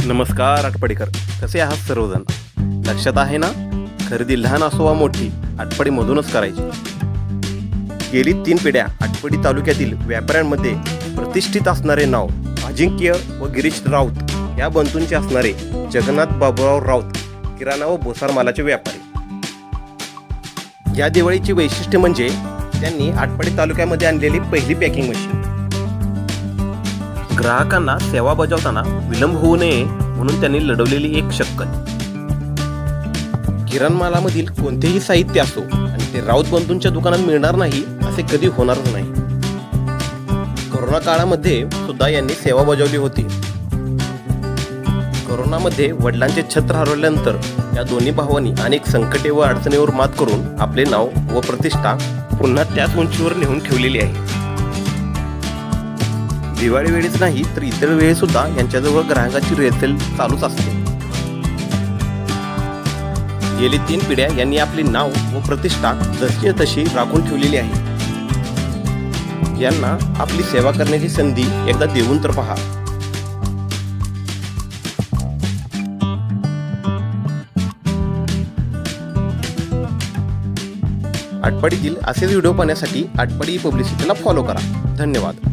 नमस्कार आटपाडीकर, कसे आहात सर्वजण? लक्षात आहे ना, खरेदी लहान असो वा मोठी आटपाडीमधूनच करायची. गेली 3 पिढ्या आटपाडी तालुक्यातील व्यापाऱ्यांमध्ये प्रतिष्ठित असणारे नाव अजिंक्य व गिरीश राऊत या बंधूंचे असणारे जगन्नाथ बाबूराव राऊत किराणा व भोसार मालाचे व्यापारी. या दिवाळीची वैशिष्ट्य म्हणजे त्यांनी आटपाडी तालुक्यामध्ये आणलेली पहिली पॅकिंग मशीन. ग्राहकांना सेवा बजावताना विलंब होऊ नये म्हणून त्यांनी लढवलेली एक शक्कल. किराणा मालामधील कोणतेही साहित्य असो आणि ते राऊत बंधूंच्या दुकानात मिळणार नाही असे कधी होणारच नाही. कोरोना काळामध्ये सुद्धा यांनी सेवा बजावली होती. कोरोनामध्ये वडिलांचे छत्र हरवल्यानंतर या दोन्ही भावांनी अनेक संकटे व अडचणीवर मात करून आपले नाव व प्रतिष्ठा पुन्हा त्याच उंचीवर नेऊन ठेवलेली आहे. दिवाळी वेळीच नाही तर इतर वेळी सुद्धा यांच्याजवळ ग्राहकाची रेलसेल चालूच असते. गेली 3 पिढ्या यांनी आपले नाव व प्रतिष्ठा जशी तशी राखून ठेवलेली आहे. यांना आपली सेवा करण्याची संधी एकदा देऊन तर पहा. आटपाडीतील असेच व्हिडिओ पाहण्यासाठी आटपाडी पब्लिसिटीला फॉलो करा. धन्यवाद.